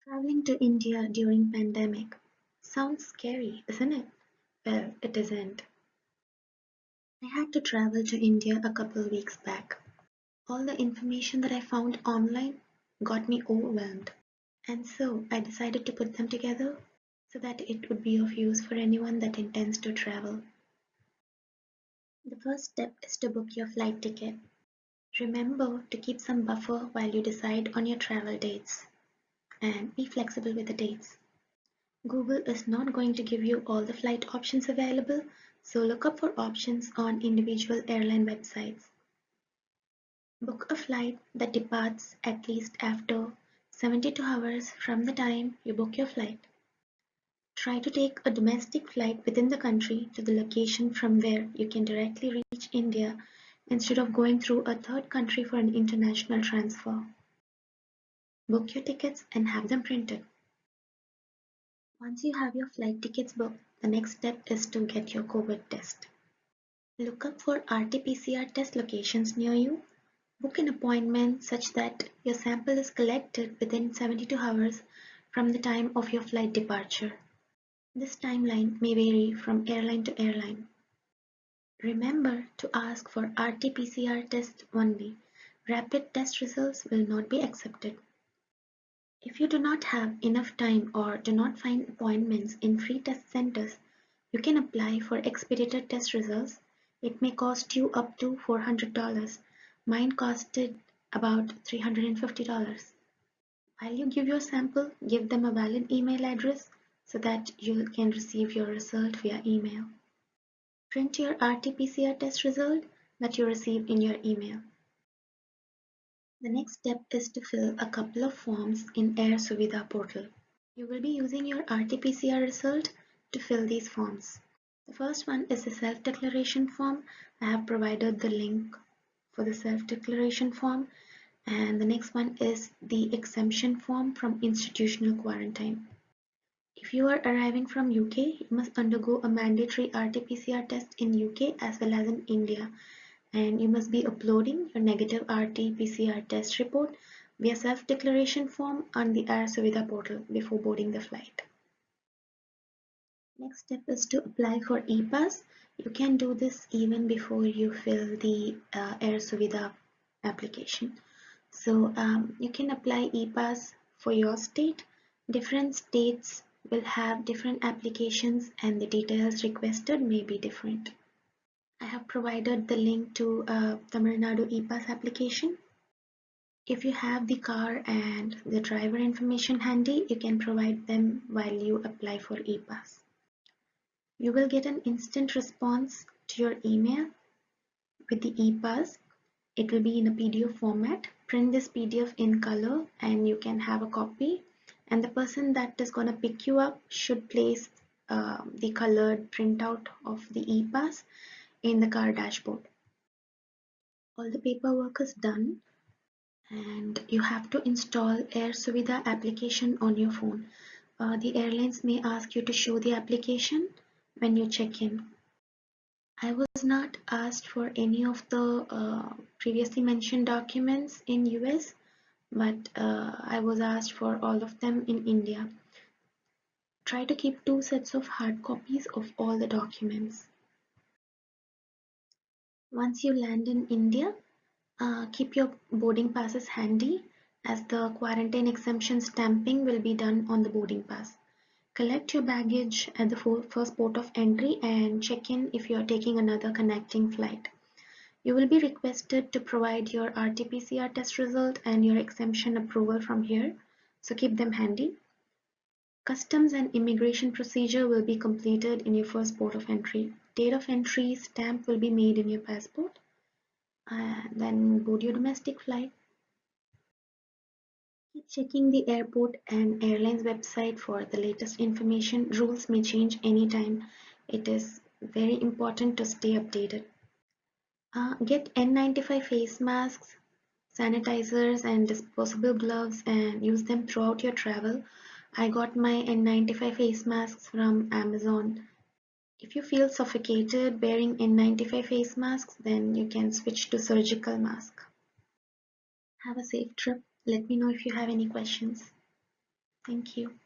Traveling to India during pandemic sounds scary, isn't it? Well, it isn't. I had to travel to India a couple weeks back. All the information that I found online got me overwhelmed, and so I decided to put them together so that it would be of use for anyone that intends to travel. The first step is to book your flight ticket. Remember to keep some buffer while you decide on your travel dates and be flexible with the dates. Google is not going to give you all the flight options available, so look up for options on individual airline websites. Book a flight that departs at least after 72 hours from the time you book your flight. Try to take a domestic flight within the country to the location from where you can directly reach India instead of going through a third country for an international transfer. Book your tickets and have them printed. Once you have your flight tickets booked, the next step is to get your COVID test. Look up for RT-PCR test locations near you. Book an appointment such that your sample is collected within 72 hours from the time of your flight departure. This timeline may vary from airline to airline. Remember to ask for RT-PCR test only. Rapid test results will not be accepted. If you do not have enough time or do not find appointments in free test centers, you can apply for expedited test results. It may cost you up to $400. Mine costed about $350. While you give your sample, give them a valid email address so that you can receive your result via email. Print your RT-PCR test result that you receive in your email. The next step is to fill a couple of forms in Air Suvidha portal. You will be using your RT-PCR result to fill these forms. The first one is the self-declaration form. I have provided the link for the self-declaration form, and the next one is the exemption form from institutional quarantine. If you are arriving from UK, you must undergo a mandatory RT-PCR test in UK as well as in India, and you must be uploading your negative RT-PCR test report via self-declaration form on the Air Suvidha portal before boarding the flight. Next step is to apply for E-Pass. You can do this even before you fill the Air Suvidha application. So you can apply E-Pass for your state. Different states will have different applications and the details requested may be different. I have provided the link to Tamil Nadu E-Pass application. If you have the car and the driver information handy, you can provide them while you apply for E-Pass. You will get an instant response to your email with the E-Pass. It will be in a PDF format. Print this PDF in color and you can have a copy. And the person that is going to pick you up should place the colored printout of the E-Pass in the car dashboard. All the paperwork is done and you have to install Air Suvidha application on your phone. The airlines may ask you to show the application when you check in. I was not asked for any of the previously mentioned documents in US, but I was asked for all of them in India. Try to keep 2 sets of hard copies of all the documents. Once you land in India, keep your boarding passes handy as the quarantine exemption stamping will be done on the boarding pass. Collect your baggage at the first port of entry and check in if you are taking another connecting flight. You will be requested to provide your RT-PCR test result and your exemption approval from here, so keep them handy. Customs and immigration procedure will be completed in your first port of entry. Date of entry stamp will be made in your passport, and then board your domestic flight. Keep checking the airport and airlines website for the latest information. Rules may change anytime. It is very important to stay updated. Get N95 face masks, sanitizers and disposable gloves and use them throughout your travel. I got my N95 face masks from Amazon. If you feel suffocated wearing N95 face masks, then you can switch to surgical mask. Have a safe trip. Let me know if you have any questions. Thank you.